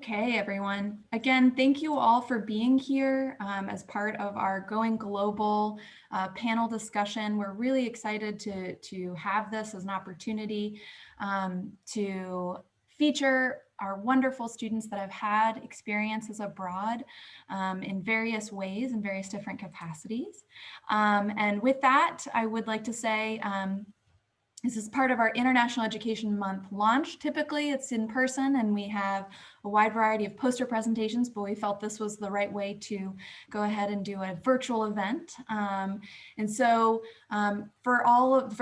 Okay, everyone. Again, thank you all for being here as part of our Going Global panel discussion. We're really excited to have this as an opportunity to feature our wonderful students that have had experiences abroad in various ways, in various different capacities. And with that, I would like to say, this is part of our International Education Month launch. Typically, it's in person and we have a wide variety of poster presentations, but we felt this was the right way to go ahead and do a virtual event. And so for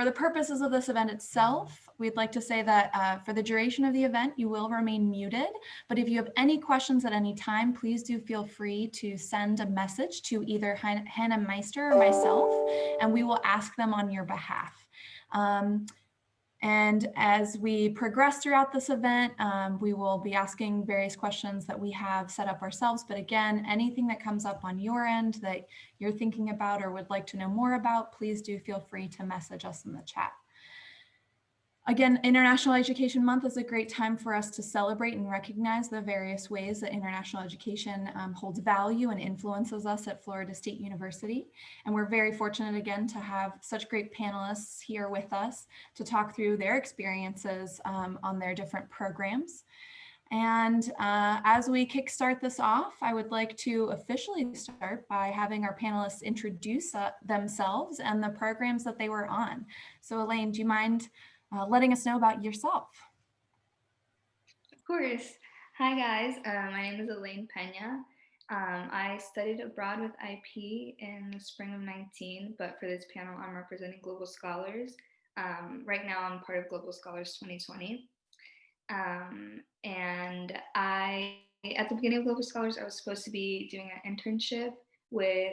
the purposes of this event itself, we'd like to say that for the duration of the event, you will remain muted. But if you have any questions at any time, please do feel free to send a message to either Hannah Meister or myself, and we will ask them on your behalf. And as we progress throughout this event, we will be asking various questions that we have set up ourselves. But again, anything that comes up on your end that you're thinking about or would like to know more about, please do feel free to message us in the chat. Again, International Education Month is a great time for us to celebrate and recognize the various ways that international education holds value and influences us at Florida State University. And we're very fortunate again to have such great panelists here with us to talk through their experiences on their different programs. And as we kickstart this off, I would like to officially start by having our panelists introduce themselves and the programs that they were on. So Elaine, do you mind letting us know about yourself? Of course. Hi guys, my name is Elaine Pena. I studied abroad with IP in the spring of 19, but for this panel, I'm representing Global Scholars. Right now, I'm part of Global Scholars 2020. And at the beginning of Global Scholars, I was supposed to be doing an internship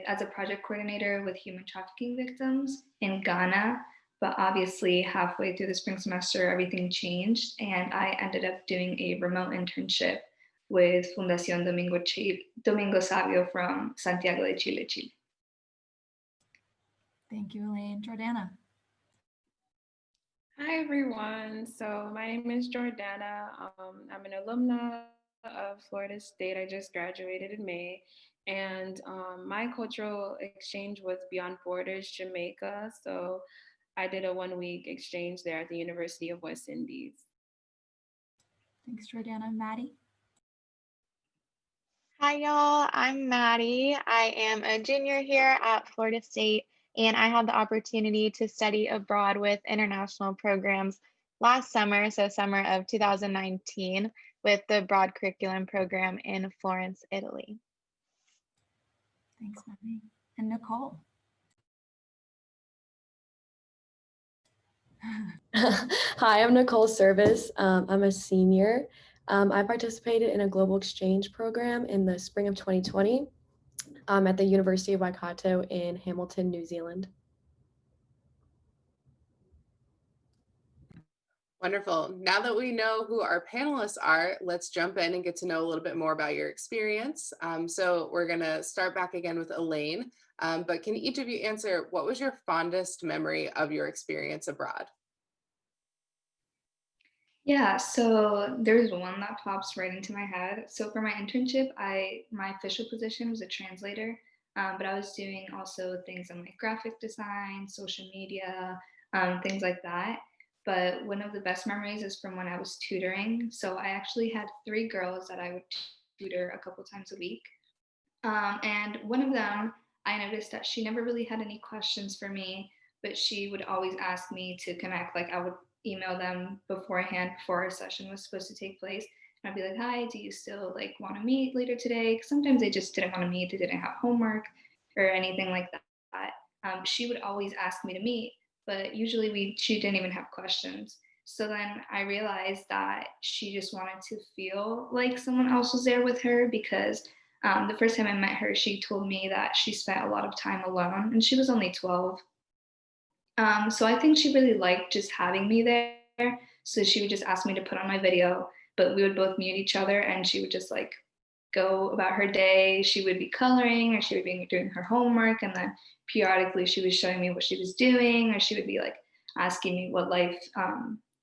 as a project coordinator with human trafficking victims in Ghana. But obviously halfway through the spring semester, everything changed and I ended up doing a remote internship with Fundación Domingo Savio from Santiago de Chile, Chile. Thank you, Elaine. Jordana. Hi, everyone. So my name is Jordana. I'm an alumna of Florida State. I just graduated in May. And my cultural exchange was Beyond Borders, Jamaica. So I did a 1-week exchange there at the University of West Indies. Thanks, Jordana. Maddie? Hi, y'all. I'm Maddie. I am a junior here at Florida State, and I had the opportunity to study abroad with international programs last summer, so summer of 2019, with the broad curriculum program in Florence, Italy. Thanks, Maddie. And Nicole? Hi, I'm Nicole Service. I'm a senior. I participated in a global exchange program in the spring of 2020 at the University of Waikato in Hamilton, New Zealand. Wonderful. Now that we know who our panelists are, let's jump in and get to know a little bit more about your experience. So we're going to start back again with Elaine, but can each of you answer, what was your fondest memory of your experience abroad? Yeah, so there's one that pops right into my head. So for my internship, my official position was a translator, but I was doing also things on like graphic design, social media, things like that. But one of the best memories is from when I was tutoring. So I actually had 3 girls that I would tutor a couple times a week. And one of them, I noticed that she never really had any questions for me, but she would always ask me to connect. Like I would email them beforehand before our session was supposed to take place. And I'd be like, hi, do you still like want to meet later today? 'Cause sometimes they just didn't want to meet. They didn't have homework or anything like that. She would always ask me to meet, but usually she didn't even have questions. So then I realized that she just wanted to feel like someone else was there with her because the first time I met her, she told me that she spent a lot of time alone and she was only 12. So I think she really liked just having me there. So she would just ask me to put on my video, but we would both mute each other and she would just like go about her day. She would be coloring or she would be doing her homework. And then periodically she was showing me what she was doing, or she would be like asking me what life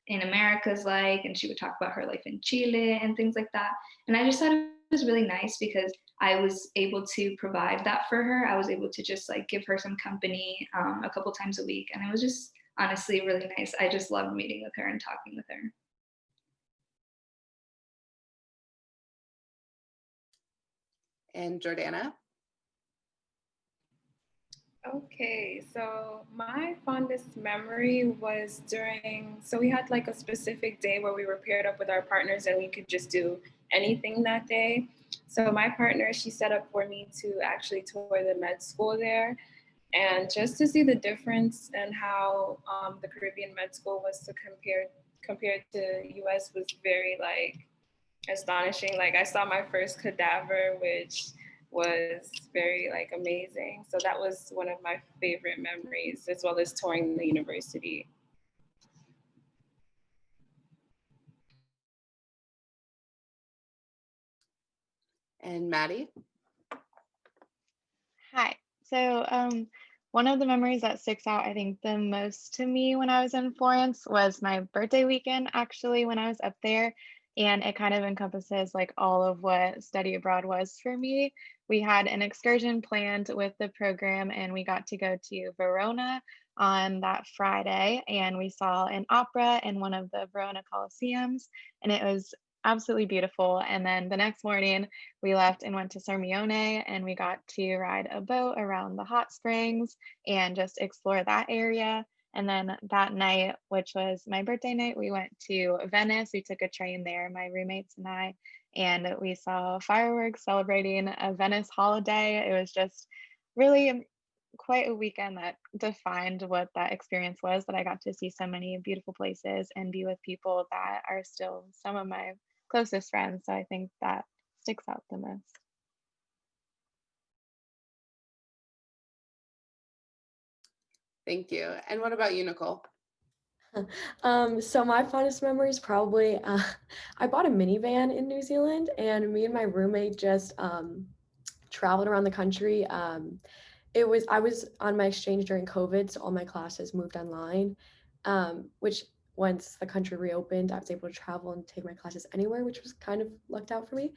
in America is like, and she would talk about her life in Chile and things like that. And I just thought it was really nice because I was able to provide that for her. I was able to just like give her some company a couple times a week. And it was just honestly really nice. I just loved meeting with her and talking with her. And Jordana? Okay, so my fondest memory was so we had like a specific day where we were paired up with our partners and we could just do anything that day. So my partner, she set up for me to actually tour the med school there, and just to see the difference and how the Caribbean med school was compared to US was very like astonishing. Like I saw my first cadaver, which was very like amazing. So that was one of my favorite memories, as well as touring the university. And Maddie? Hi. So, one of the memories that sticks out, I think, the most to me when I was in Florence was my birthday weekend, actually, when I was up there. And it kind of encompasses like all of what study abroad was for me. We had an excursion planned with the program, and we got to go to Verona on that Friday, and we saw an opera in one of the Verona Colosseums, and it was absolutely beautiful. And then the next morning, we left and went to Sirmione, and we got to ride a boat around the hot springs and just explore that area. And then that night, which was my birthday night, we went to Venice. We took a train there, my roommates and I, and we saw fireworks celebrating a Venice holiday. It was just really quite a weekend that defined what that experience was, that I got to see so many beautiful places and be with people that are still some of my closest friends. So I think that sticks out the most. Thank you. And what about you, Nicole? So my fondest memory is probably I bought a minivan in New Zealand, and me and my roommate just traveled around the country. I was on my exchange during COVID, so all my classes moved online, which once the country reopened, I was able to travel and take my classes anywhere, which was kind of lucked out for me.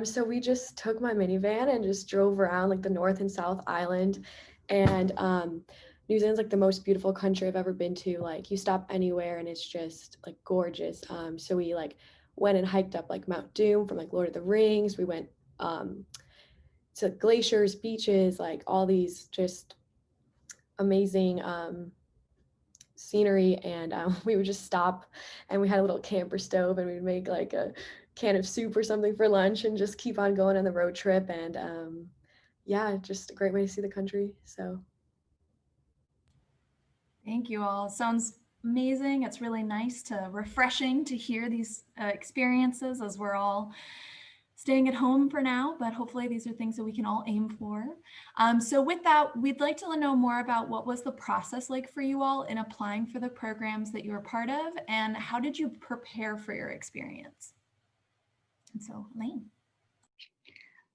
So we just took my minivan and just drove around like the North and South Island, and New Zealand's like the most beautiful country I've ever been to. Like you stop anywhere and it's just like gorgeous. So we like went and hiked up like Mount Doom from like Lord of the Rings. We went to glaciers, beaches, like all these just amazing scenery. And we would just stop, and we had a little camper stove, and we'd make like a can of soup or something for lunch and just keep on going on the road trip. And yeah, just a great way to see the country. So Thank you all. Sounds amazing. It's really nice refreshing to hear these experiences as we're all staying at home for now, but hopefully these are things that we can all aim for. So with that, we'd like to know more about what was the process like for you all in applying for the programs that you were part of, and how did you prepare for your experience? And so, Elaine.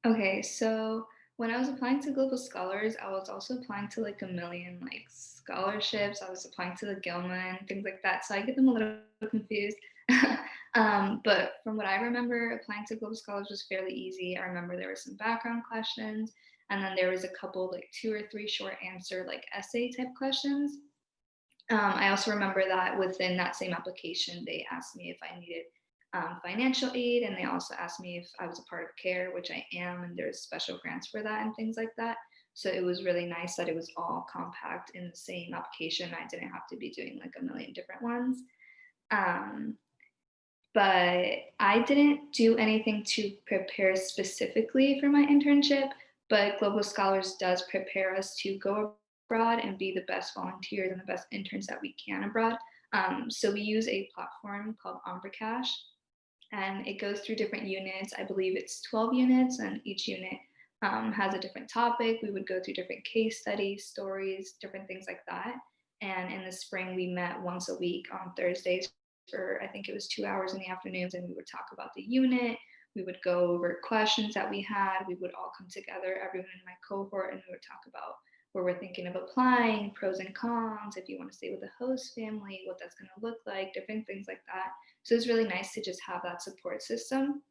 Okay, so when I was applying to Global Scholars, I was also applying to like a million like scholarships. I was applying to the Gilman, things like that. So I get them a little confused. But from what I remember, applying to Global Scholars was fairly easy. I remember there were some background questions, and then there was a couple like 2 or 3 short answer like essay type questions. I also remember that within that same application, they asked me if I needed financial aid, and they also asked me if I was a part of CARE, which I am, and there's special grants for that and things like that. So it was really nice that it was all compact in the same application. I didn't have to be doing like a million different ones. But I didn't do anything to prepare specifically for my internship, but Global Scholars does prepare us to go abroad and be the best volunteers and the best interns that we can abroad. So we use a platform called Umbracash, and it goes through different units. I believe it's 12 units, and each unit has a different topic. We would go through different case studies, stories, different things like that. And in the spring, we met once a week on Thursdays for, I think it was 2 hours in the afternoons, and we would talk about the unit. We would go over questions that we had. We would all come together, everyone in my cohort, and we would talk about where we're thinking of applying, pros and cons, if you want to stay with a host family, what that's going to look like, different things like that. So it's really nice to just have that support system.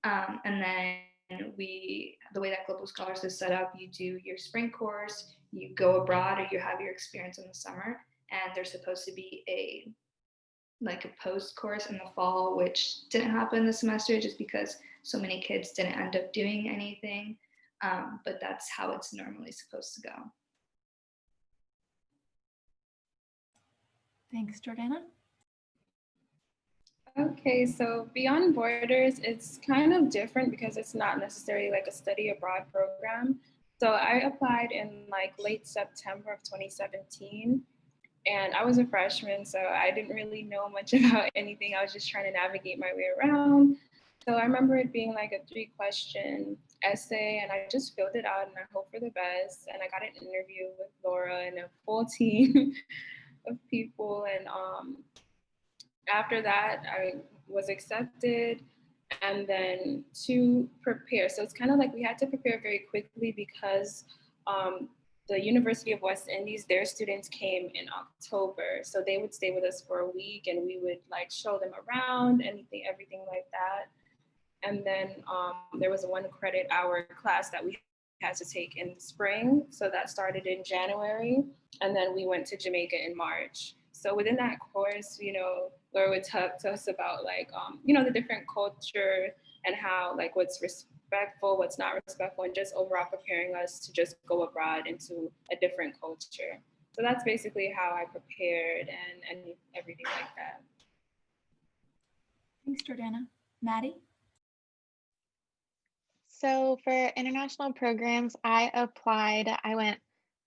And then the way that Global Scholars is set up, you do your spring course, you go abroad, or you have your experience in the summer, and there's supposed to be a post course in the fall, which didn't happen this semester just because so many kids didn't end up doing anything. But that's how it's normally supposed to go. Thanks, Jordana. Okay, so Beyond Borders, it's kind of different because it's not necessarily like a study abroad program. So I applied in like late September of 2017, and I was a freshman, so I didn't really know much about anything. I was just trying to navigate my way around. So I remember it being like a 3-question essay, and I just filled it out and I hope for the best. And I got an interview with Laura and a full team of people. And after that, I was accepted. And then to prepare, so it's kind of like we had to prepare very quickly because the University of West Indies, their students came in October. So they would stay with us for a week and we would like show them around, everything like that. And then there was a 1 credit hour class that we had to take in the spring. So that started in January. And then we went to Jamaica in March. So within that course, Laura would talk to us about like, the different culture and how like what's respectful, what's not respectful, and just overall preparing us to just go abroad into a different culture. So that's basically how I prepared and everything like that. Thanks, Jordana. Maddie? So for international programs, I went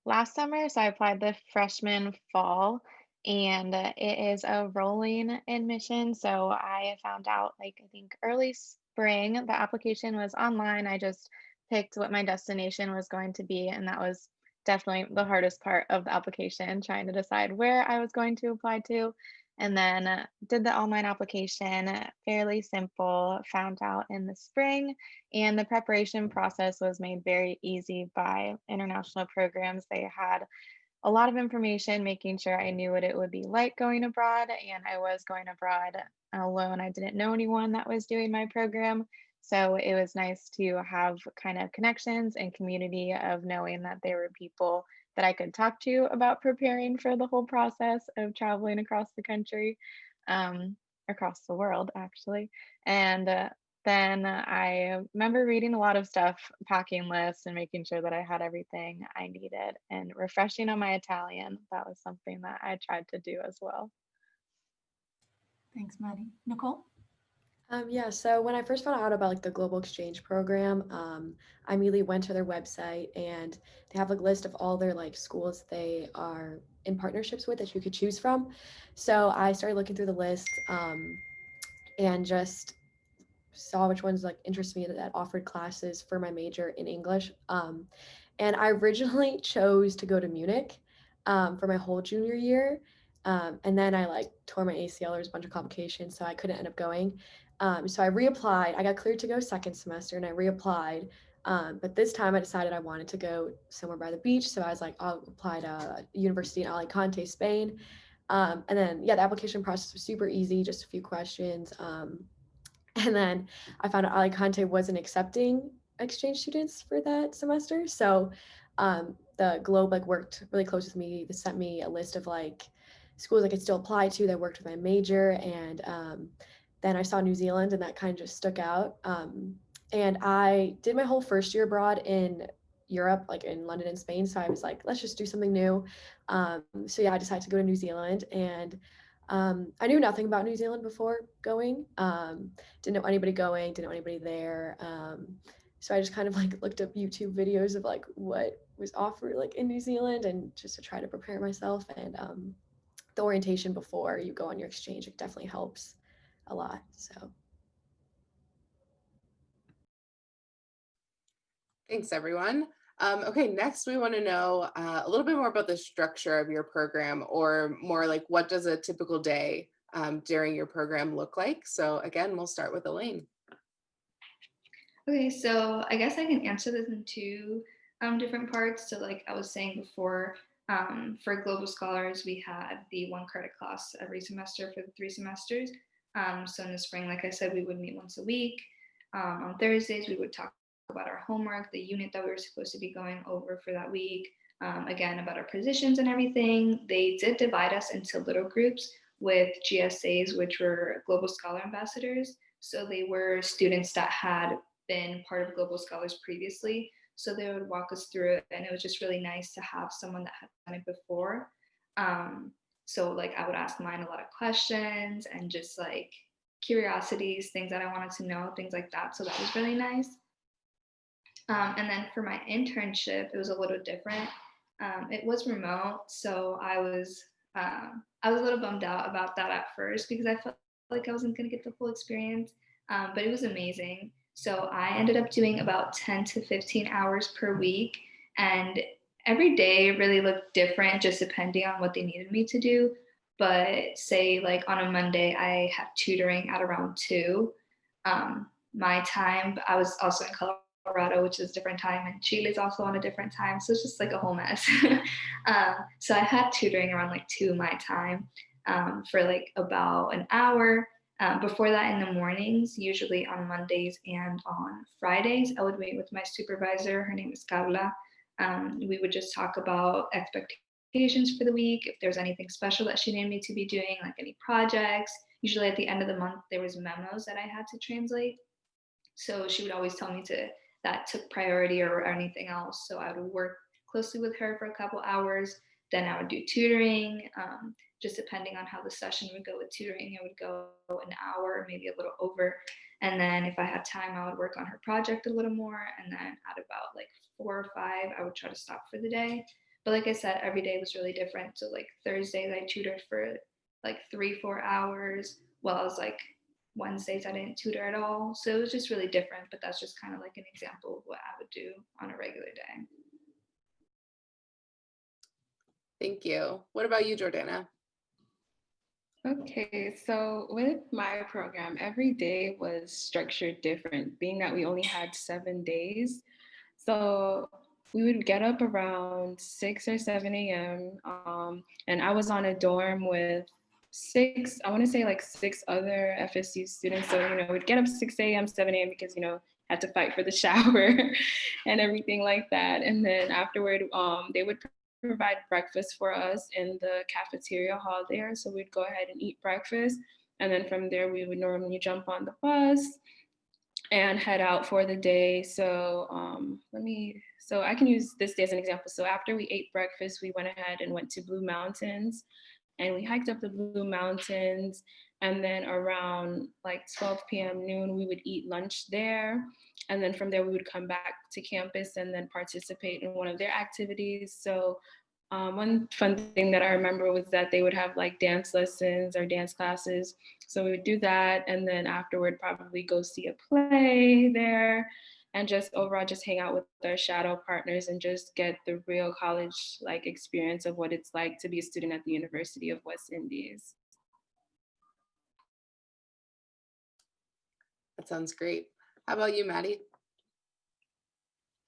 last summer, so I applied the freshman fall, and it is a rolling admission. So I found out like I think early spring, the application was online. I just picked what my destination was going to be, and that was definitely the hardest part of the application, trying to decide where I was going to apply to. And then did the online application, fairly simple, found out in the spring, and the preparation process was made very easy by international programs. They had a lot of information, making sure I knew what it would be like going abroad. And I was going abroad alone. I didn't know anyone that was doing my program. So it was nice to have kind of connections and community of knowing that there were people that I could talk to about preparing for the whole process of traveling across the country, across the world, actually. And then I remember reading a lot of stuff, packing lists, and making sure that I had everything I needed, and refreshing on my Italian. That was something that I tried to do as well. Thanks, Maddie. Nicole? Yeah, so when I first found out about like the global exchange program, I immediately went to their website and they have a list of all their like schools they are in partnerships with that you could choose from. So I started looking through the list and just saw which ones like interested me that offered classes for my major in English. And I originally chose to go to Munich for my whole junior year. And then I like tore my ACL. There was a bunch of complications, so I couldn't end up going. So I reapplied. I got cleared to go second semester and I reapplied. But this time I decided I wanted to go somewhere by the beach. So I was like, I'll apply to University in Alicante, Spain. And then, yeah, the application process was super easy, just a few questions. And then I found out Alicante wasn't accepting exchange students for that semester. So the Globe like worked really close with me. They sent me a list of like schools I could still apply to that worked with my major. And then I saw New Zealand and that kind of just stuck out. And I did my whole first year abroad in Europe, like in London and Spain. So I was like, let's just do something new. So yeah, I decided to go to New Zealand, and I knew nothing about New Zealand before going. Didn't know anybody going, didn't know anybody there. So I just kind of like looked up YouTube videos of like what was offered like in New Zealand, and just to try to prepare myself. And the orientation before you go on your exchange, it definitely helps a lot. So. Thanks, everyone. Okay, next we want to know a little bit more about the structure of your program, or more like what does a typical day during your program look like? So again, we'll start with Elaine. Okay, so I guess I can answer this in two different parts. So like I was saying before, for global scholars, we had the 1 credit class every semester for the 3 semesters. So in the spring, like I said, we would meet once a week. On Thursdays, we would talk about our homework, the unit that we were supposed to be going over for that week. Again, about our positions and everything. They did divide us into little groups with GSAs, which were Global Scholar Ambassadors. So they were students that had been part of Global Scholars previously. So they would walk us through it, and it was just really nice to have someone that had done it before. So like I would ask mine a lot of questions and just like curiosities, things that I wanted to know, things like that. So that was really nice. And then for my internship, it was a little different. It was remote, so I was a little bummed out about that at first because I felt like I wasn't going to get the full experience, but it was amazing. So I ended up doing about 10 to 15 hours per week, and every day really looked different just depending on what they needed me to do. But say like on a Monday, I had tutoring at around 2. My time, I was also in Colorado, which is a different time, and Chile is also on a different time. So it's just like a whole mess. So I had tutoring around like 2 my time for like about an hour. Before that, in the mornings, usually on Mondays and on Fridays, I would meet with my supervisor. Her name is Carla. We would just talk about expectations for the week, if there's anything special that she needed me to be doing, like any projects. Usually at the end of the month, there was memos that I had to translate. So she would always tell me to that took priority or anything else. So I would work closely with her for a couple hours. Then I would do tutoring. Just depending on how the session would go with tutoring, it would go an hour, maybe a little over. And then if I had time, I would work on her project a little more. And then at about like 4 or 5, I would try to stop for the day. But like I said, every day was really different. So like Thursdays, I tutored for like 3-4 hours. Well, I was like Wednesdays I didn't tutor at all. So it was just really different, but that's just kind of like an example of what I would do on a regular day. Thank you. What about you, Jordana? Okay, so with my program, every day was structured different, being that we only had 7 days. So we would get up around 6 or 7 a.m. And I was on a dorm with I want to say like 6 other FSU students. So, we'd get up 6 a.m., 7 a.m. because, had to fight for the shower and everything like that. And then afterward, they would provide breakfast for us in the cafeteria hall there. So we'd go ahead and eat breakfast. And then from there, we would normally jump on the bus and head out for the day. So so I can use this day as an example. So after we ate breakfast, we went ahead and went to Blue Mountains, and we hiked up the Blue Mountains. And then around like 12 p.m. noon, we would eat lunch there. And then from there, we would come back to campus and then participate in one of their activities. So one fun thing that I remember was that they would have like dance lessons or dance classes. So we would do that, and then afterward probably go see a play there, and just overall just hang out with our shadow partners and just get the real college like experience of what it's like to be a student at the University of West Indies. That sounds great. How about you, Maddie?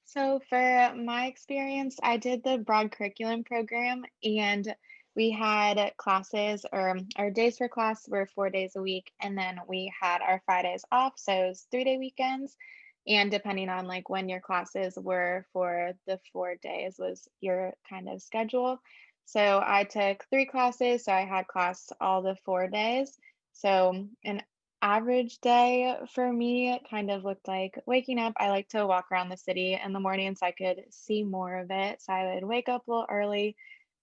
So for my experience, I did the broad curriculum program, and we had classes, or our days for class were 4 days a week, and then we had our Fridays off, so it was 3-day weekends. And depending on like when your classes were for the 4 days was your kind of schedule. So I took 3 classes, so I had class all the 4 days. So an average day for me kind of looked like waking up. I like to walk around the city in the morning so I could see more of it. So I would wake up a little early,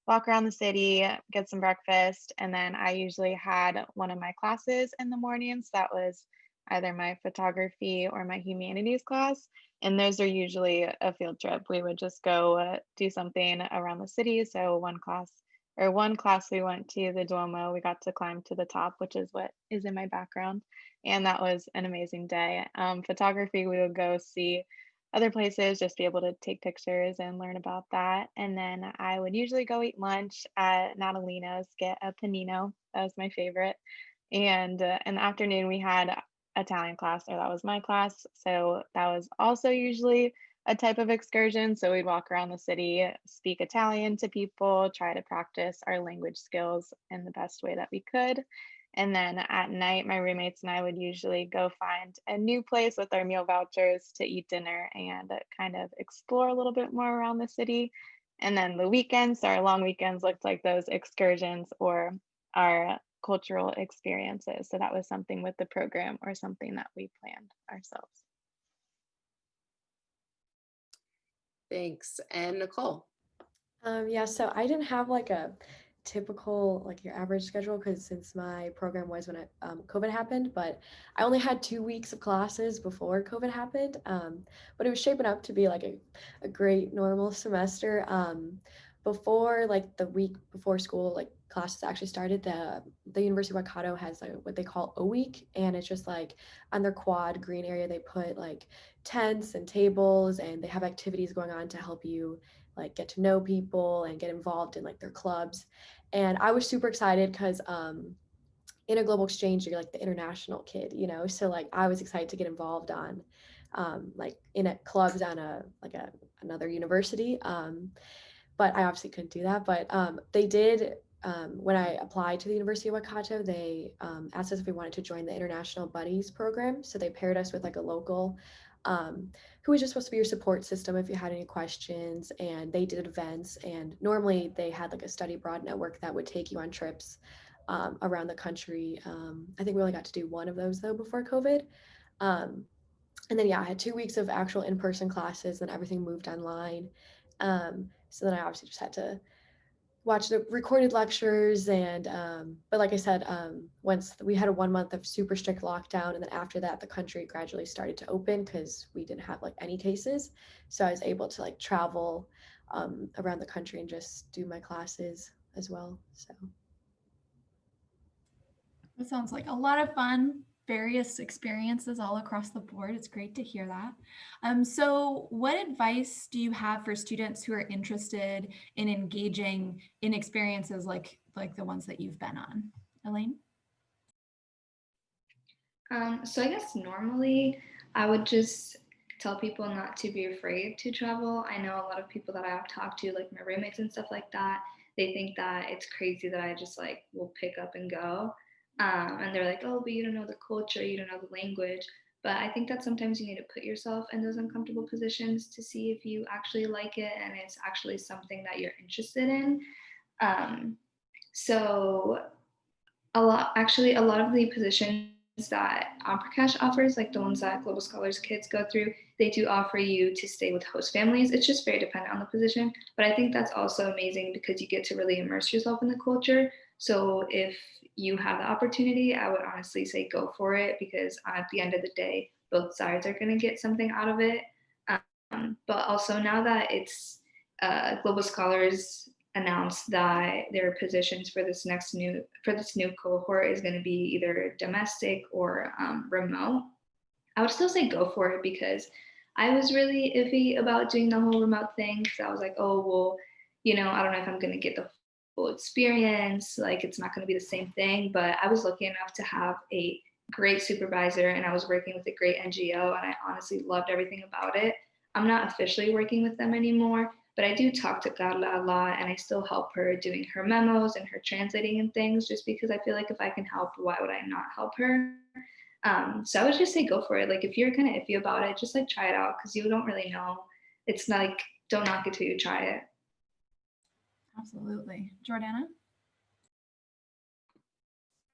walk around the city, get some breakfast, and then I usually had one of my classes in the mornings. That was either my photography or my humanities class. And those are usually a field trip. We would just go do something around the city. So one class we went to the Duomo. We got to climb to the top, which is what is in my background. And that was an amazing day. Photography, we would go see other places, just be able to take pictures and learn about that. And then I would usually go eat lunch at Natalino's, get a panino. That was my favorite. And in the afternoon, we had Italian class, or that was my class. So that was also usually a type of excursion. So we'd walk around the city, speak Italian to people, try to practice our language skills in the best way that we could. And then at night, my roommates and I would usually go find a new place with our meal vouchers to eat dinner and kind of explore a little bit more around the city. And then the weekends, our long weekends looked like those excursions or our cultural experiences. So that was something with the program or something that we planned ourselves. Thanks. And Nicole. Yeah, so I didn't have like a typical, like your average schedule, because since my program was when COVID happened, but I only had 2 weeks of classes before COVID happened. But it was shaping up to be like a great normal semester. Before like the week before school, like classes actually started, the University of Waikato has like what they call a week, and it's just like on their quad green area they put like tents and tables, and they have activities going on to help you like get to know people and get involved in like their clubs. And I was super excited because in a global exchange you're like the international kid, you know, so like I was excited to get involved on like in a clubs on another university. But I obviously couldn't do that. But they did, when I applied to the University of Waikato, they asked us if we wanted to join the International Buddies program. So they paired us with like a local who was just supposed to be your support system if you had any questions. And they did events. And normally they had like a study abroad network that would take you on trips around the country. I think we only got to do one of those though before COVID. And then, yeah, I had 2 weeks of actual in-person classes, then everything moved online. So then I obviously just had to watch the recorded lectures. And, but like I said, once we had a 1 month of super strict lockdown, and then after that, the country gradually started to open because we didn't have like any cases. So I was able to like travel around the country and just do my classes as well, so. That sounds like a lot of fun, various experiences all across the board. It's great to hear that. So what advice do you have for students who are interested in engaging in experiences like the ones that you've been on? Elaine? So I guess normally I would just tell people not to be afraid to travel. I know a lot of people that I've talked to, like my roommates and stuff like that, they think that it's crazy that I just like will pick up and go. And they're like, oh, but you don't know the culture, you don't know the language. But I think that sometimes you need to put yourself in those uncomfortable positions to see if you actually like it and it's actually something that you're interested in. Um, so a lot of the positions that Ampercash offers, like the ones that Global Scholars kids go through, they do offer you to stay with host families. It's just very dependent on the position. But I think that's also amazing because you get to really immerse yourself in the culture. So if you have the opportunity, I would honestly say go for it because at the end of the day, both sides are going to get something out of it. But also now that it's Global Scholars announced that their positions for this new cohort is going to be either domestic or remote, I would still say go for it because I was really iffy about doing the whole remote thing because I was like, oh well, I don't know if I'm going to get the full experience, like it's not going to be the same thing. But I was lucky enough to have a great supervisor and I was working with a great NGO and I honestly loved everything about it. I'm not officially working with them anymore, but I do talk to Carla a lot and I still help her doing her memos and her translating and things just because I feel like if I can help, why would I not help her? So I would just say go for it. Like if you're kind of iffy about it, just like try it out because you don't really know. It's not like don't knock it till you try it. Absolutely. Jordana?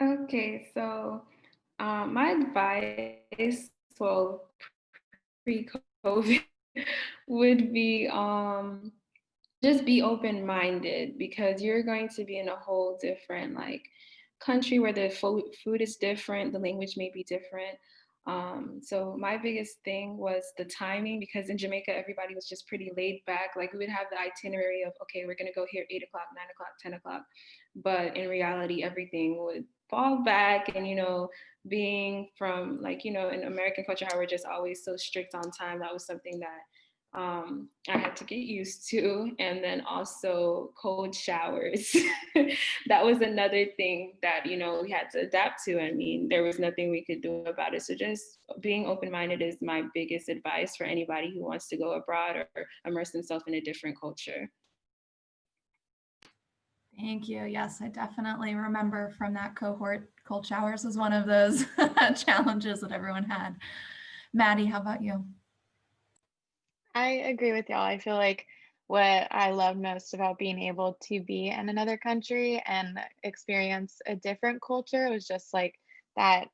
Okay, so my advice, well, pre-COVID would be just be open-minded because you're going to be in a whole different like country where the food is different, the language may be different. So my biggest thing was the timing because in Jamaica, everybody was just pretty laid back. Like we would have the itinerary of, okay, we're gonna go here 8 o'clock, 9 o'clock, 10 o'clock. But in reality, everything would fall back and, being from like, in American culture, how we're just always so strict on time, that was something that I had to get used to. And then also cold showers. That was another thing that, you know, we had to adapt to. I mean, there was nothing we could do about it. So just being open-minded is my biggest advice for anybody who wants to go abroad or immerse themselves in a different culture. Thank you. Yes, I definitely remember from that cohort, cold showers was one of those challenges that everyone had. Maddie, how about you? I agree with y'all. I feel like what I love most about being able to be in another country and experience a different culture was just like that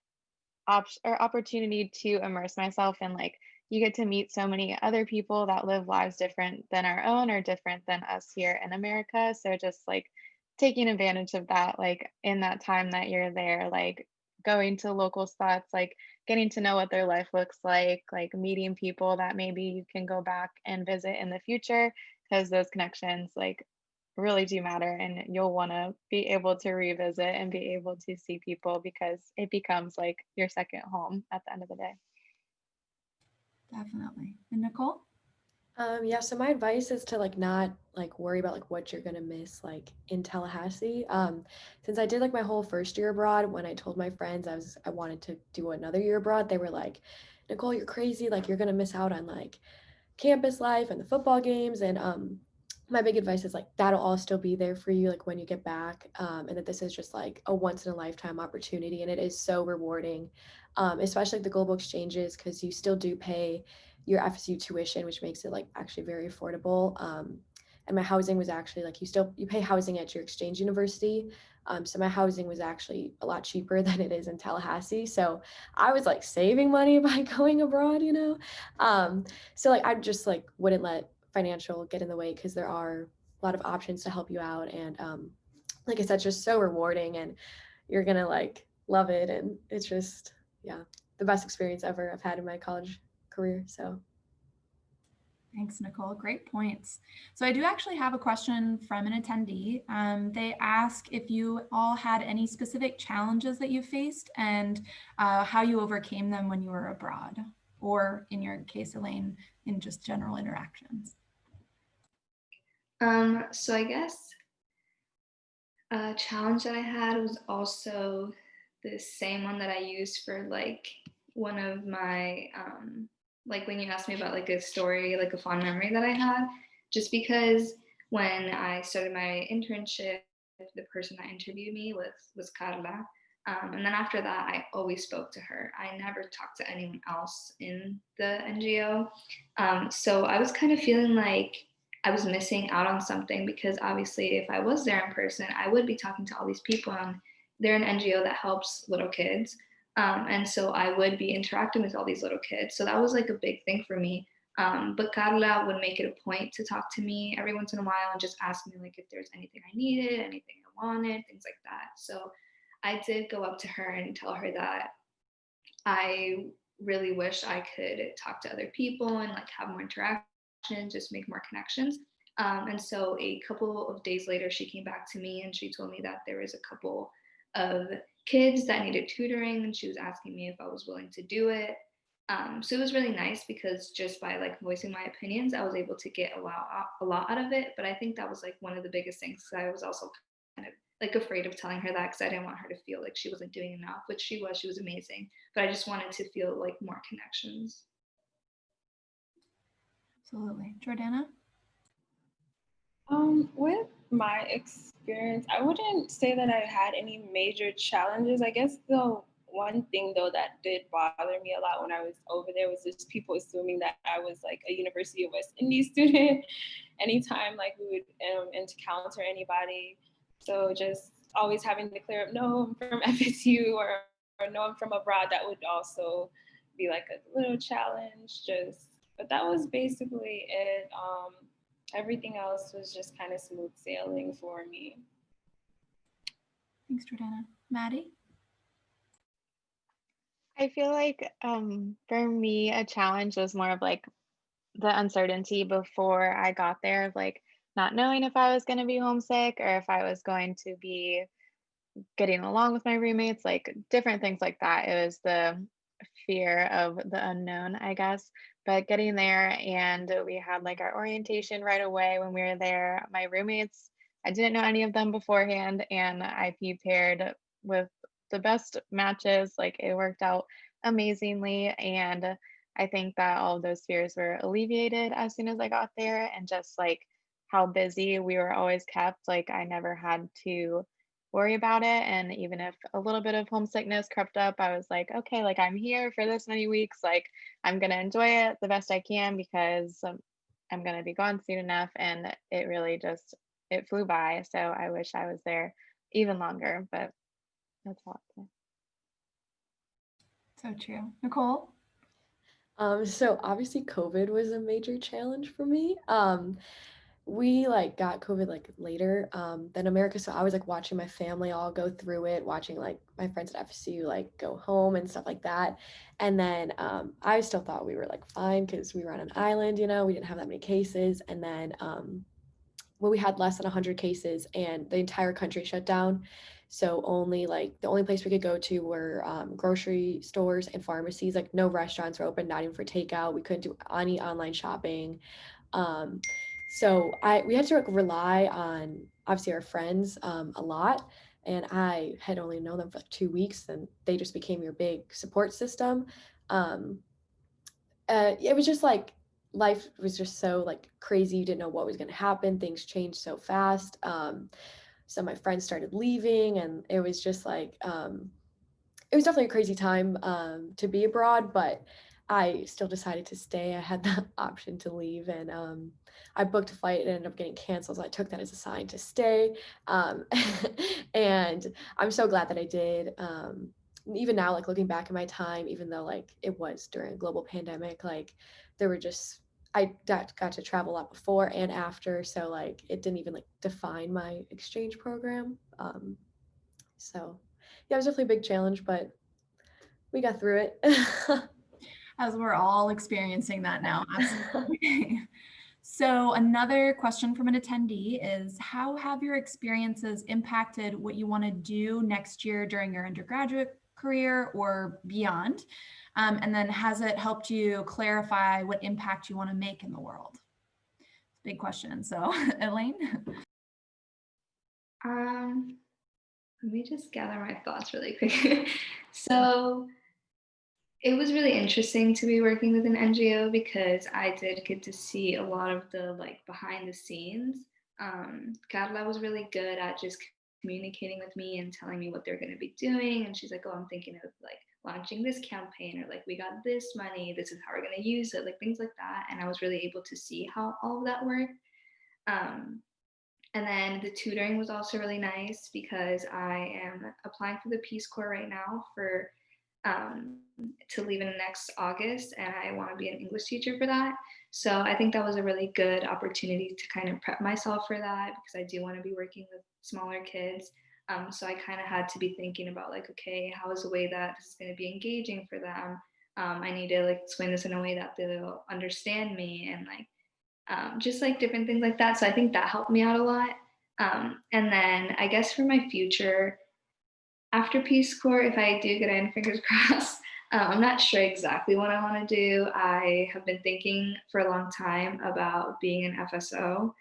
opportunity to immerse myself in, like, you get to meet so many other people that live lives different than our own or different than us here in America. So just like taking advantage of that, like in that time that you're there, like going to local spots, like getting to know what their life looks like meeting people that maybe you can go back and visit in the future, because those connections like really do matter, and you'll want to be able to revisit and be able to see people because it becomes like your second home at the end of the day. Definitely. And Nicole? Yeah, so my advice is to like not like worry about like what you're gonna miss like in Tallahassee. Since I did like my whole first year abroad, when I told my friends I wanted to do another year abroad, they were like, Nicole, you're crazy, like you're gonna miss out on like campus life and the football games. And my big advice is like that'll all still be there for you like when you get back, and that this is just like a once in a lifetime opportunity, and it is so rewarding, especially like the global exchanges, because you still do pay your FSU tuition, which makes it like actually very affordable. And my housing was actually like you pay housing at your exchange university. So my housing was actually a lot cheaper than it is in Tallahassee. So I was like saving money by going abroad, you know. So like I just like wouldn't let financial get in the way, because there are a lot of options to help you out. And like I said, just so rewarding, and you're gonna like love it. And it's just, yeah, the best experience ever I've had in my college career. So Thanks, Nicole. Great points. So I do actually have a question from an attendee. They ask if you all had any specific challenges that you faced and how you overcame them when you were abroad, or in your case, Elaine, in just general interactions. So I guess a challenge that I had was also the same one that I used for like one of my like when you asked me about like a story, like a fond memory that I had, just because when I started my internship, the person that interviewed me was Carla. And then after that, I always spoke to her. I never talked to anyone else in the NGO. So I was kind of feeling like I was missing out on something, because obviously if I was there in person, I would be talking to all these people, and they're an NGO that helps little kids. And so I would be interacting with all these little kids. So that was like a big thing for me. But Carla would make it a point to talk to me every once in a while and just ask me like if there's anything I needed, anything I wanted, things like that. So I did go up to her and tell her that I really wish I could talk to other people and like have more interaction, just make more connections. And so a couple of days later, she came back to me and she told me that there was a couple of kids that needed tutoring, and she was asking me if I was willing to do it. So it was really nice, because just by like voicing my opinions, I was able to get a lot out of it. But I think that was like one of the biggest things, because I was also kind of like afraid of telling her that, because I didn't want her to feel like she wasn't doing enough, which she was. She was amazing, but I just wanted to feel like more connections. Absolutely. Jordana? With my experience, I wouldn't say that I had any major challenges. I guess the one thing though that did bother me a lot when I was over there was just people assuming that I was like a University of West Indies student anytime like we would encounter anybody. So just always having to clear up, no, I'm from FSU, or no, I'm from abroad. That would also be like a little challenge. But that was basically it. Everything else was just kind of smooth sailing for me. Thanks, Jordana. Maddie? I feel like for me, a challenge was more of like the uncertainty before I got there, of like not knowing if I was going to be homesick or if I was going to be getting along with my roommates, like different things like that. It was the fear of the unknown, I guess. But getting there, and we had like our orientation right away when we were there. My roommates, I didn't know any of them beforehand, and I prepared with the best matches. Like it worked out amazingly. And I think that all of those fears were alleviated as soon as I got there, and just like how busy we were always kept. Like I never had to worry about it. And even if a little bit of homesickness crept up, I was like, okay, like I'm here for this many weeks. Like I'm going to enjoy it the best I can because I'm going to be gone soon enough. And it really just, it flew by. So I wish I was there even longer, but that's all. So true. Nicole? So obviously COVID was a major challenge for me. We like got COVID like later than America, so I was like watching my family all go through it, watching like my friends at FSU like go home and stuff like that. And then I still thought we were like fine because we were on an island, you know, we didn't have that many cases. And then well, we had less than 100 cases and the entire country shut down. So only like the only place we could go to were grocery stores and pharmacies. Like no restaurants were open, not even for takeout. We couldn't do any online shopping. Um, so we had to like rely on obviously our friends a lot. And I had only known them for like 2 weeks, and they just became your big support system. Um, it was just like life was just so like crazy. You didn't know what was going to happen. Things changed so fast. So my friends started leaving, and it was just like it was definitely a crazy time to be abroad, but I still decided to stay. I had the option to leave, and I booked a flight. It ended up getting canceled, so I took that as a sign to stay. Um, and I'm so glad that I did. Even now, like looking back at my time, even though like it was during a global pandemic, like there were just I got to travel a lot before and after, so like it didn't even like define my exchange program. So yeah, it was definitely a big challenge, but we got through it. As we're all experiencing that now. Absolutely. So another question from an attendee is, how have your experiences impacted what you want to do next year during your undergraduate career or beyond? And then has it helped you clarify what impact you want to make in the world? Big question. So Elaine? Let me just gather my thoughts really quick. So it was really interesting to be working with an NGO because I did get to see a lot of the like behind the scenes. Carla was really good at just communicating with me and telling me what they're going to be doing. And she's like, "Oh, I'm thinking of like launching this campaign, or like we got this money. This is how we're going to use it," like things like that. And I was really able to see how all of that worked. Um, and then the tutoring was also really nice because I am applying for the Peace Corps right now for um, to leave in next August, and I want to be an English teacher for that. So I think that was a really good opportunity to kind of prep myself for that because I do want to be working with smaller kids. So I kind of had to be thinking about like, okay, how is the way that this is going to be engaging for them? I need to like explain this in a way that they'll understand me, and like just like different things like that. So I think that helped me out a lot. And then I guess for my future, after Peace Corps, if I do get in, fingers crossed, I'm not sure exactly what I want to do. I have been thinking for a long time about being an FSO,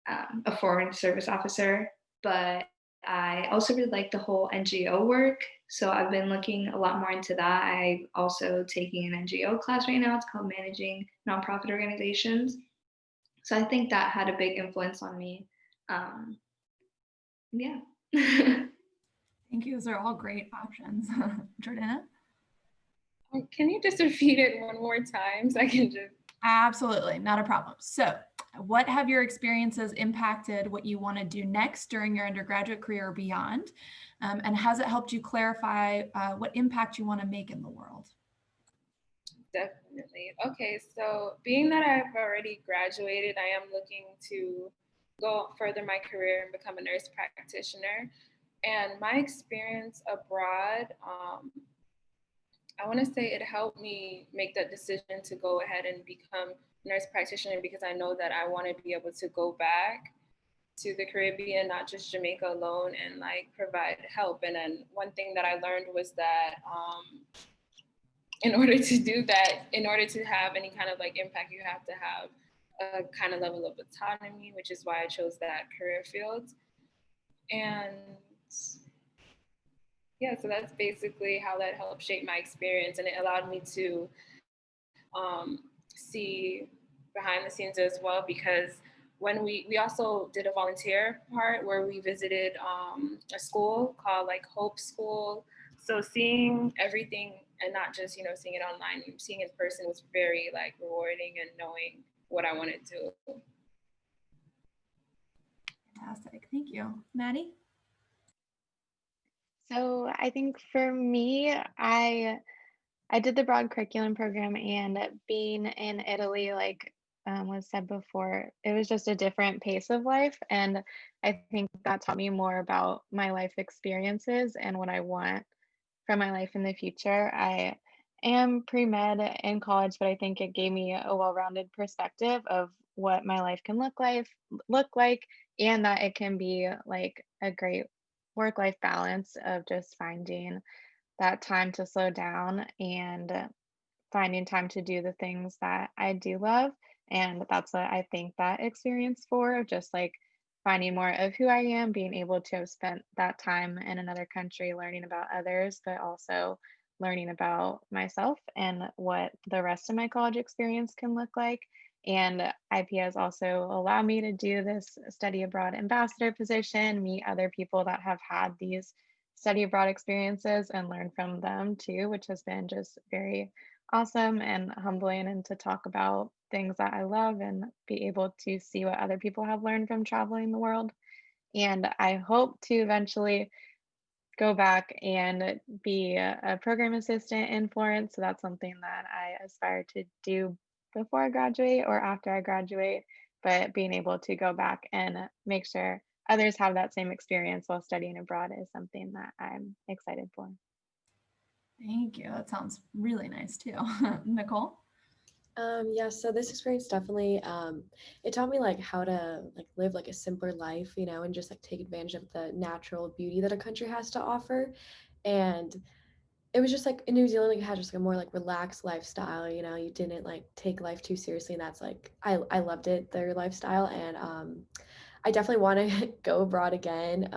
a foreign service officer, but I also really like the whole NGO work. So I've been looking a lot more into that. I'm also taking an NGO class right now. It's called Managing Nonprofit Organizations. So I think that had a big influence on me. Um, yeah. Thank you. Those are all great options. Jordana? Can you just repeat it one more time so I can just... Absolutely, not a problem. So what have your experiences impacted what you want to do next during your undergraduate career or beyond? And has it helped you clarify what impact you want to make in the world? Definitely. Okay, so being that I've already graduated, I am looking to go further my career and become a nurse practitioner. And my experience abroad, I want to say it helped me make that decision to go ahead and become a nurse practitioner because I know that I want to be able to go back to the Caribbean, not just Jamaica alone, and like provide help. And then one thing that I learned was that in order to do that, in order to have any kind of like impact, you have to have a kind of level of autonomy, which is why I chose that career field. And yeah, so that's basically how that helped shape my experience, and it allowed me to see behind the scenes as well, because when we also did a volunteer part where we visited a school called like Hope School. So seeing everything and not just, you know, seeing it online, seeing it in person was very like rewarding, and knowing what I wanted to. Fantastic. Thank you. Maddie? So I think for me, I did the broad curriculum program, and being in Italy, like was said before, it was just a different pace of life. And I think that taught me more about my life experiences and what I want from my life in the future. I am pre-med in college, but I think it gave me a well-rounded perspective of what my life can look like, and that it can be like a great work-life balance of just finding that time to slow down and finding time to do the things that I do love. And that's what I think that experience for, just like finding more of who I am, being able to have spent that time in another country learning about others, but also learning about myself and what the rest of my college experience can look like. And IP has also allowed me to do this study abroad ambassador position, meet other people that have had these study abroad experiences and learn from them too, which has been just very awesome and humbling, and to talk about things that I love and be able to see what other people have learned from traveling the world. And I hope to eventually go back and be a program assistant in Florence. So that's something that I aspire to do before I graduate or after I graduate. But being able to go back and make sure others have that same experience while studying abroad is something that I'm excited for. Thank you. That sounds really nice too. Nicole? Yeah, so this experience definitely it taught me like how to like live like a simpler life, you know, and just like take advantage of the natural beauty that a country has to offer. And it was just like in New Zealand, like, it had just like a more like relaxed lifestyle, you know, you didn't like take life too seriously, and that's like I loved it, their lifestyle. And I definitely want to go abroad again,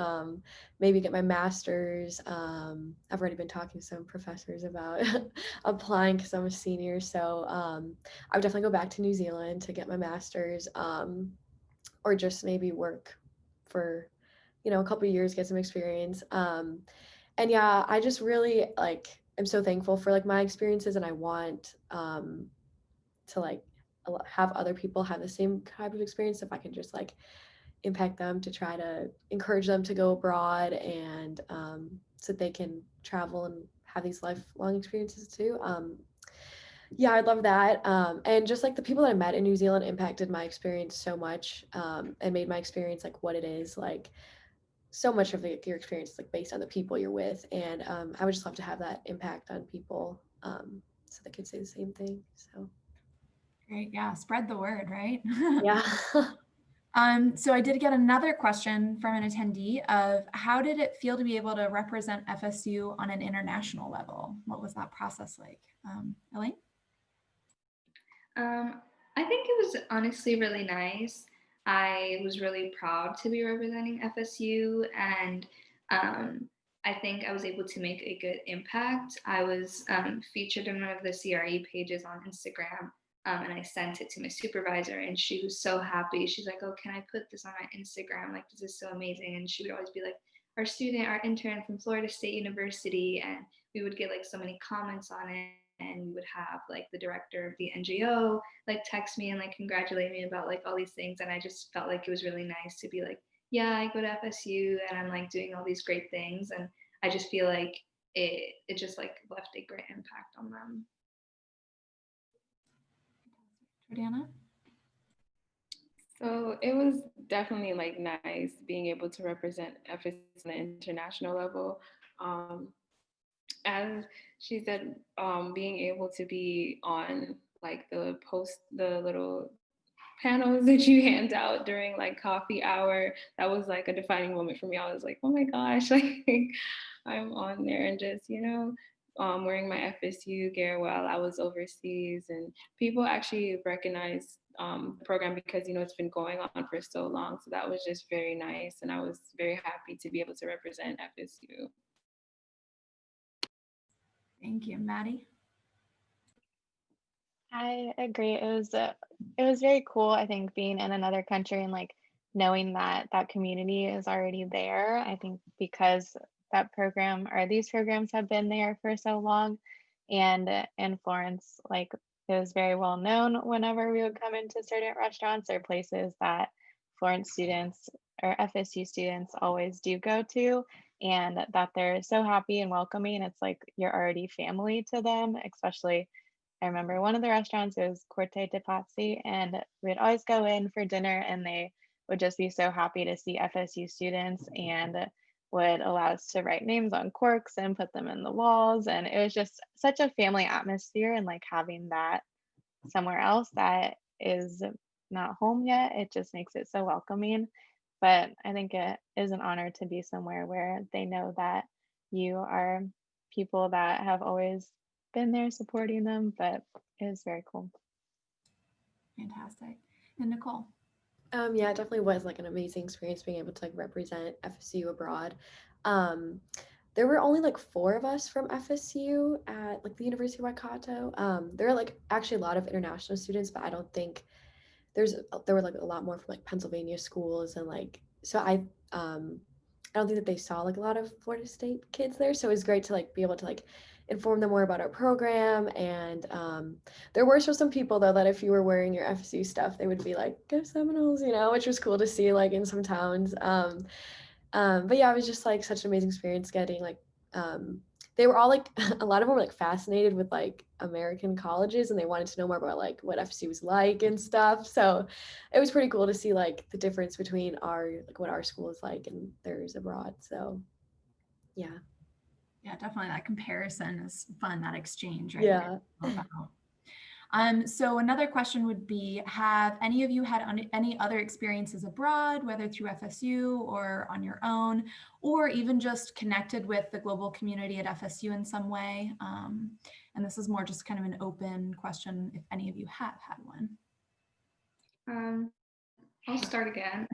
maybe get my master's. I've already been talking to some professors about applying because I'm a senior. So I would definitely go back to New Zealand to get my master's, or just maybe work for, you know, a couple of years, get some experience. And yeah, I just really like, I'm so thankful for like my experiences, and I want to like have other people have the same type of experience. If I can just like impact them to try to encourage them to go abroad, and so they can travel and have these lifelong experiences too. Yeah, I love that. And just like the people that I met in New Zealand impacted my experience so much, and made my experience like what it is. Like so much of your experience is like based on the people you're with, and I would just love to have that impact on people, so they could say the same thing. So Great. Yeah. Spread the word, right? yeah. So I did get another question from an attendee of how did it feel to be able to represent FSU on an international level? What was that process like? Elaine? I think it was honestly really nice. I was really proud to be representing FSU, and I think I was able to make a good impact. I was featured in one of the CRE pages on Instagram, and I sent it to my supervisor, and she was so happy. She's like, "Oh, can I put this on my Instagram? Like, this is so amazing." And she would always be like, our intern from Florida State University," and we would get like so many comments on it. And we would have like the director of the NGO like text me and like congratulate me about like all these things. And I just felt like it was really nice to be like, yeah, I go to FSU and I'm like doing all these great things. And I just feel like it just like left a great impact on them. Jordana? So it was definitely like nice being able to represent FSU on an international level. As she said, being able to be on like the little panels that you hand out during like coffee hour, that was like a defining moment for me. I was like, oh my gosh, like I'm on there, and just, you know, wearing my FSU gear while I was overseas, and people actually recognized the program because it's been going on for so long. So that was just very nice, and I was very happy to be able to represent FSU. Thank you, Maddie. I agree. It was very cool, I think, being in another country and like knowing that that community is already there. I think because that program or these programs have been there for so long, and in Florence, like it was very well known whenever we would come into certain restaurants or places that Florence students or FSU students always do go to, and that they're so happy and welcoming. It's like you're already family to them, especially I remember one of the restaurants, it was Corte de Pazzi, and we'd always go in for dinner and they would just be so happy to see FSU students and would allow us to write names on corks and put them in the walls. And it was just such a family atmosphere, and like having that somewhere else that is not home yet, it just makes it so welcoming. But I think it is an honor to be somewhere where they know that you are people that have always been there supporting them, but it was very cool. Fantastic. And Nicole? Yeah, it definitely was like an amazing experience being able to like represent FSU abroad. There were only like 4 of us from FSU at like the University of Waikato. There are like actually a lot of international students, but I don't think there were like a lot more from like Pennsylvania schools, and like so I don't think that they saw like a lot of Florida State kids there. So it was great to like be able to like inform them more about our program. And there were still some people though that if you were wearing your FSU stuff, they would be like, "Go Seminoles," which was cool to see like in some towns. But yeah, it was just like such an amazing experience getting like they were all like a lot of them were like fascinated with like American colleges, and they wanted to know more about like what FSU was like and stuff. So it was pretty cool to see like the difference between our like what our school is like and theirs abroad. So yeah. Yeah, definitely that comparison is fun, that exchange, right? Yeah. So another question would be, have any of you had any other experiences abroad, whether through FSU or on your own, or even just connected with the global community at FSU in some way? And this is more just kind of an open question if any of you have had one. I'll start again.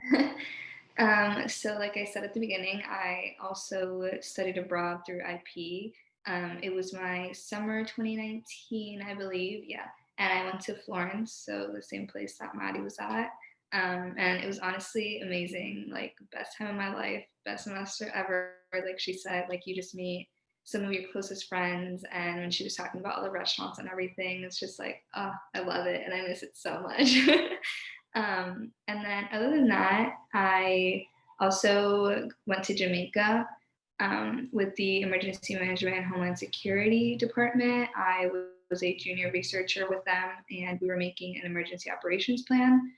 So like I said at the beginning, I also studied abroad through IP. It was my summer 2019, I believe, yeah. And I went to Florence, so the same place that Maddie was at. And it was honestly amazing, like best time of my life, best semester ever. Like she said, like you just meet some of your closest friends, and when she was talking about all the restaurants and everything, it's just like, oh, I love it and I miss it so much. And then other than that, I also went to Jamaica with the Emergency Management and Homeland Security Department. I was a junior researcher with them, and we were making an emergency operations plan.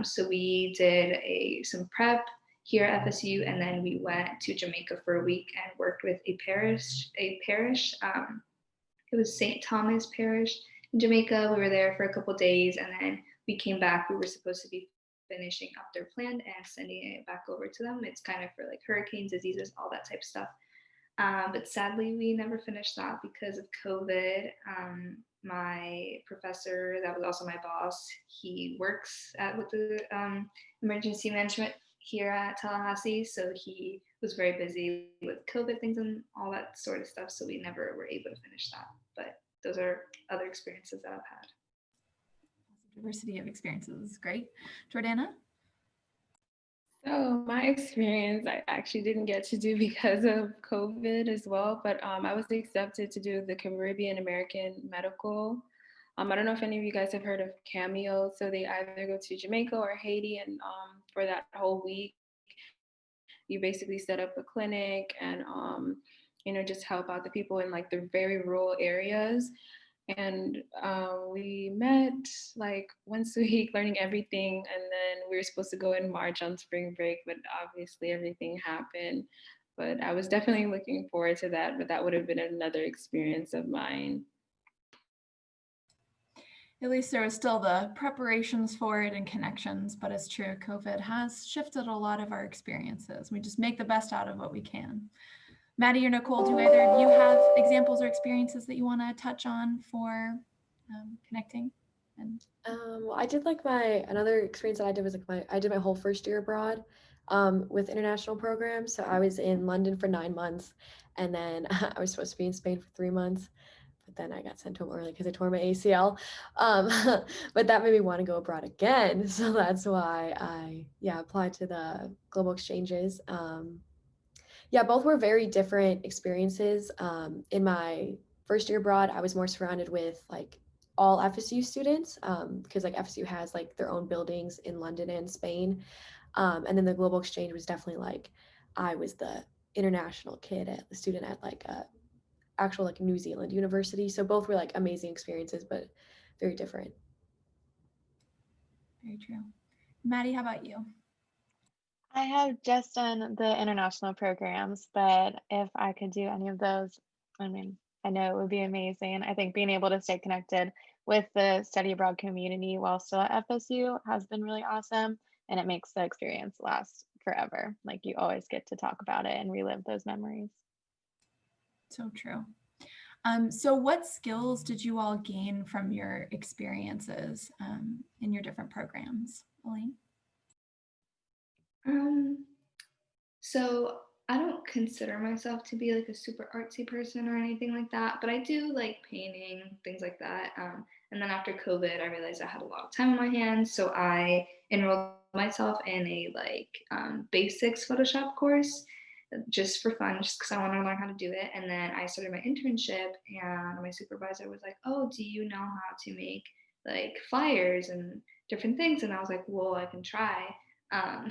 So we did some prep here at FSU, and then we went to Jamaica for a week and worked with a parish. It was St. Thomas Parish in Jamaica. We were there for a couple days, and then we came back. We were supposed to be finishing up their plan and sending it back over to them. It's kind of for like hurricanes, diseases, all that type of stuff. But sadly, we never finished that because of COVID. My professor, that was also my boss, he works with the emergency management here at Tallahassee. So he was very busy with COVID things and all that sort of stuff. So we never were able to finish that. But those are other experiences that I've had. Diversity of experiences, great. Jordana? So my experience, I actually didn't get to do because of COVID as well, but I was accepted to do the Caribbean American Medical. I don't know if any of you guys have heard of Cameo. So they either go to Jamaica or Haiti, and for that whole week, you basically set up a clinic and just help out the people in like the very rural areas. And we met like once a week learning everything, and then we were supposed to go in March on spring break, but obviously everything happened. But I was definitely looking forward to that, but that would have been another experience of mine. At least there was still the preparations for it and connections, but it's true, COVID has shifted a lot of our experiences. We just make the best out of what we can. Maddie or Nicole, do either of you have examples or experiences that you want to touch on for connecting? And Well, I did like another experience that I did was like I did my whole first year abroad with international programs. So I was in London for 9 months, and then I was supposed to be in Spain for 3 months, but then I got sent home early because I tore my ACL. But that made me want to go abroad again. So that's why I applied to the global exchanges. Yeah, both were very different experiences. In my first year abroad, I was more surrounded with like all FSU students because like FSU has like their own buildings in London and Spain. And then the global exchange was definitely like I was the international the student at like a actual like New Zealand university. So both were like amazing experiences, but very different. very true. Maddie, how about you? I have just done the international programs, but if I could do any of those, I mean, I know it would be amazing. I think being able to stay connected with the study abroad community while still at FSU has been really awesome, and it makes the experience last forever. Like you always get to talk about it and relive those memories. So true. So what skills did you all gain from your experiences in your different programs, Elaine? So I don't consider myself to be like a super artsy person or anything like that, but I do like painting, things like that. And then after COVID, I realized I had a lot of time on my hands, so I enrolled myself in a like basics Photoshop course just for fun, just because I want to learn how to do it. And then I started my internship, and my supervisor was like, "Oh, do you know how to make like flyers and different things?" And I was like, "Well, I can try." Um,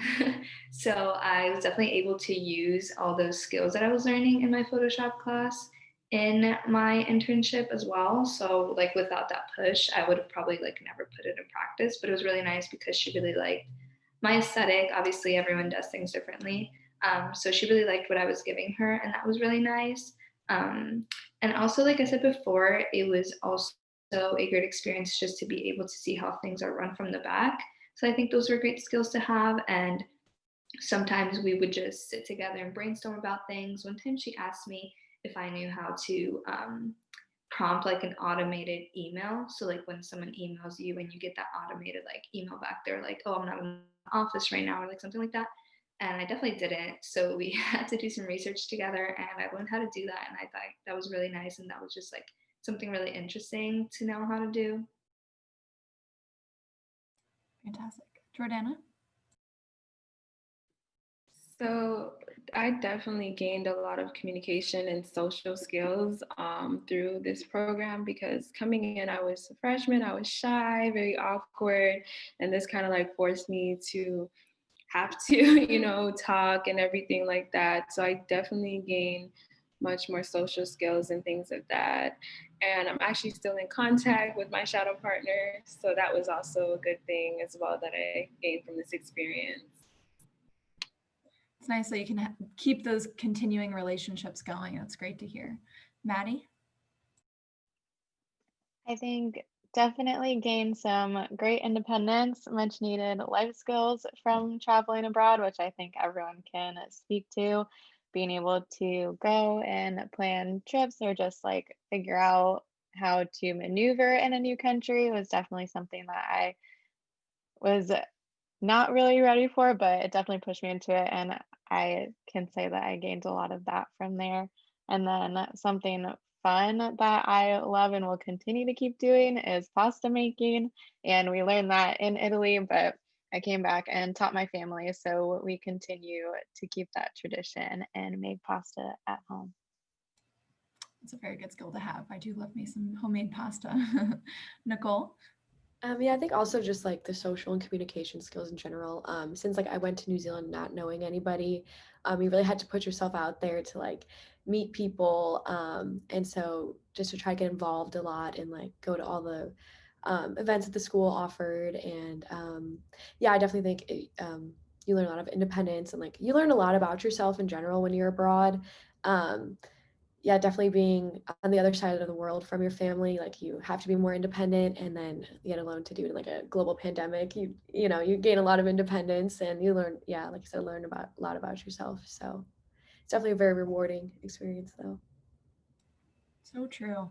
so I was definitely able to use all those skills that I was learning in my Photoshop class in my internship as well. So like without that push, I would have probably like never put it in practice, but it was really nice because she really liked my aesthetic. Obviously everyone does things differently. So she really liked what I was giving her, and that was really nice. And also, like I said before, it was also a great experience just to be able to see how things are run from the back. So I think those were great skills to have. And sometimes we would just sit together and brainstorm about things. One time she asked me if I knew how to prompt like an automated email. So like when someone emails you and you get that automated like email back, they're like, "Oh, I'm not in the office right now," or like something like that. And I definitely didn't. So we had to do some research together, and I learned how to do that. And I thought that was really nice. And that was just like something really interesting to know how to do. Fantastic. Jordana? So I definitely gained a lot of communication and social skills through this program because coming in, I was a freshman, I was shy, very awkward, and this kind of like forced me to have to, talk and everything like that. So I definitely gained much more social skills and things like that. And I'm actually still in contact with my shadow partner. So that was also a good thing as well that I gained from this experience. It's nice that you can keep those continuing relationships going. That's great to hear. Maddie? I think definitely gained some great independence, much needed life skills from traveling abroad, which I think everyone can speak to. Being able to go and plan trips or just like figure out how to maneuver in a new country was definitely something that I was not really ready for, but it definitely pushed me into it. And I can say that I gained a lot of that from there. And then something fun that I love and will continue to keep doing is pasta making. And we learned that in Italy, but I came back and taught my family. So we continue to keep that tradition and make pasta at home. It's a very good skill to have. I do love me some homemade pasta. Nicole? Yeah, I think also just like the social and communication skills in general. Since like I went to New Zealand not knowing anybody, you really had to put yourself out there to like meet people. And so just to try to get involved a lot and like go to all the events that the school offered. And yeah, I definitely think you learn a lot of independence and like you learn a lot about yourself in general when you're abroad. Um, yeah, definitely being on the other side of the world from your family, like you have to be more independent, and then yet alone to do in like a global pandemic, you gain a lot of independence and you learn, yeah, like I said, learn about a lot about yourself. So definitely a very rewarding experience though. So true.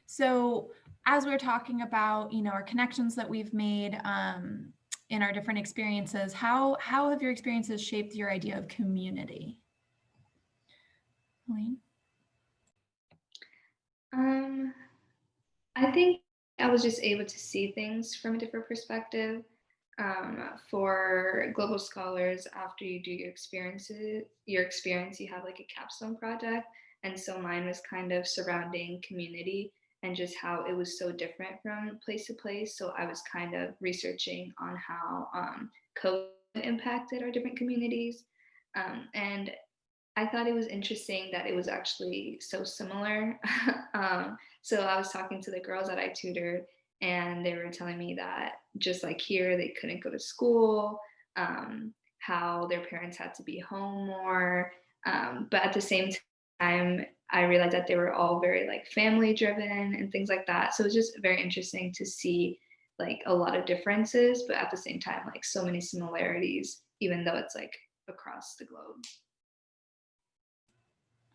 So as we're talking about, our connections that we've made in our different experiences, how have your experiences shaped your idea of community? Elaine? I think I was just able to see things from a different perspective. For global scholars, after you do your experience, you have like a capstone project. And so mine was kind of surrounding community and just how it was so different from place to place. So I was kind of researching on how COVID impacted our different communities. And I thought it was interesting that it was actually so similar. So I was talking to the girls that I tutored, and they were telling me that just like here, they couldn't go to school, how their parents had to be home more. But at the same time, I realized that they were all very like family driven and things like that. So it was just very interesting to see like a lot of differences, but at the same time, like so many similarities, even though it's like across the globe.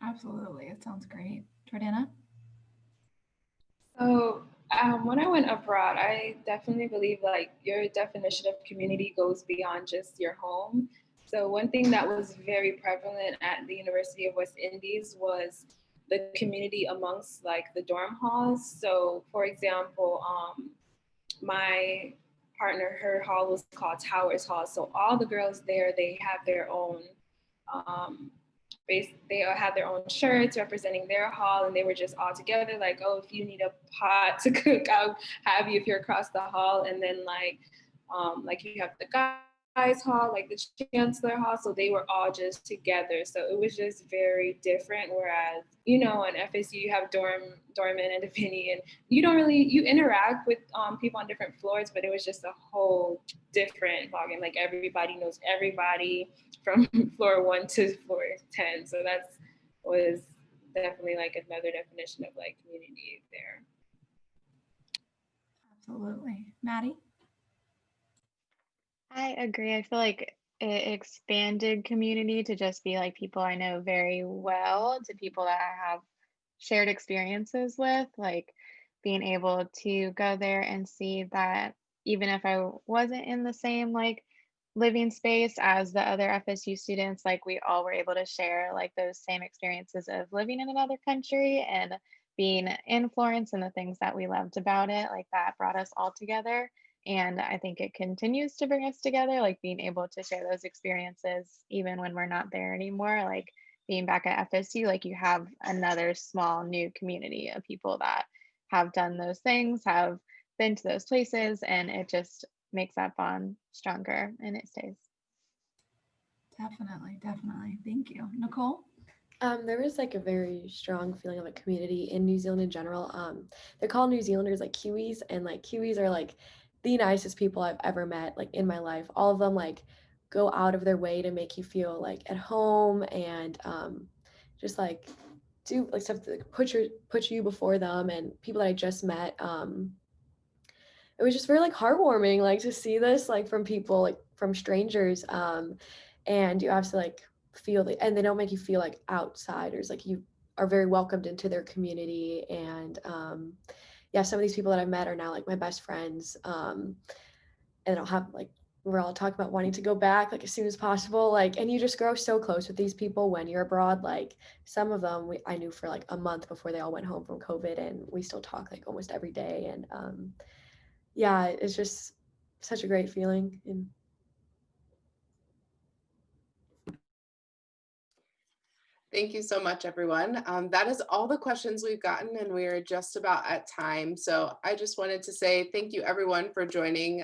Absolutely. It sounds great. Jordana? So when I went abroad, I definitely believe like your definition of community goes beyond just your home. So one thing that was very prevalent at the University of West Indies was the community amongst like the dorm halls. So for example, my partner, her hall was called Towers Hall. So all the girls there, they have their own they all had their own shirts representing their hall, and they were just all together like, oh, if you need a pot to cook, I'll have you if you're across the hall. And then like you have the guys hall, like the chancellor hall, so they were all just together. So it was just very different. Whereas in FSU you have doorman and Divinity, and you interact with people on different floors, but it was just a whole different ballgame. Like everybody knows everybody from floor 1 to floor 10. So that was definitely like another definition of like community there. Absolutely. Maddie? I agree. I feel like it expanded community to just be like people I know very well to people that I have shared experiences with, like being able to go there and see that even if I wasn't in the same like living space as the other FSU students, like we all were able to share like those same experiences of living in another country and being in Florence and the things that we loved about it, like that brought us all together. And I think it continues to bring us together, like being able to share those experiences even when we're not there anymore. Like being back at FSU, like you have another small new community of people that have done those things, have been to those places, and it just makes that bond stronger and it stays. Definitely. Definitely. Thank you. Nicole? There was like a very strong feeling of a community in New Zealand in general. They're called New Zealanders like Kiwis, and like Kiwis are like the nicest people I've ever met like in my life. All of them like go out of their way to make you feel like at home and just like do like stuff to put you before them and people that I just met. It was just very like heartwarming like to see this like from people like from strangers and you have to like feel the, and they don't make you feel like outsiders, like you are very welcomed into their community. And yeah, some of these people that I've met are now like my best friends, and I'll have like we're all talking about wanting to go back like as soon as possible, like, and you just grow so close with these people when you're abroad. Like some of them I knew for like a month before they all went home from COVID, and we still talk like almost every day. And yeah, it's just such a great feeling. And Thank you so much, everyone. That is all the questions we've gotten, and we are just about at time. So I just wanted to say thank you, everyone, for joining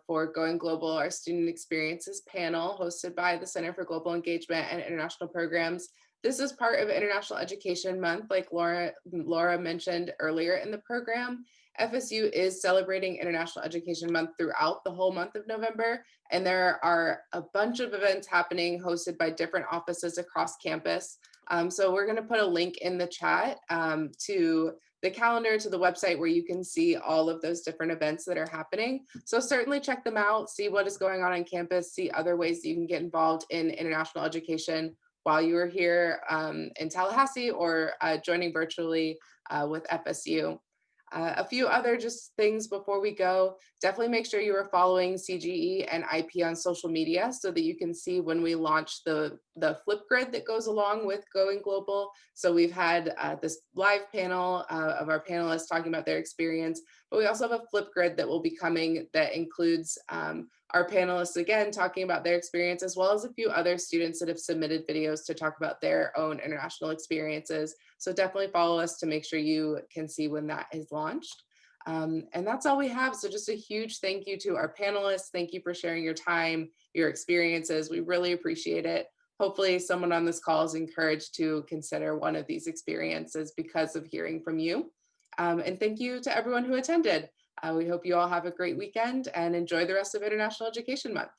for Going Global, our Student Experiences panel hosted by the Center for Global Engagement and International Programs. This is part of International Education Month, like Laura mentioned earlier in the program. FSU is celebrating International Education Month throughout the whole month of November, and there are a bunch of events happening hosted by different offices across campus. So we're going to put a link in the chat to the calendar, to the website where you can see all of those different events that are happening. So certainly check them out, see what is going on campus, see other ways that you can get involved in international education while you were here in Tallahassee or joining virtually with FSU. A few other just things before we go. Definitely make sure you are following CGE and IP on social media so that you can see when we launch the Flipgrid that goes along with Going Global. So we've had this live panel of our panelists talking about their experience, but we also have a Flipgrid that will be coming that includes our panelists again talking about their experience, as well as a few other students that have submitted videos to talk about their own international experiences. So definitely follow us to make sure you can see when that is launched. And that's all we have. So just a huge thank you to our panelists. Thank you for sharing your time, your experiences. We really appreciate it. Hopefully someone on this call is encouraged to consider one of these experiences because of hearing from you. And thank you to everyone who attended. We hope you all have a great weekend and enjoy the rest of International Education Month.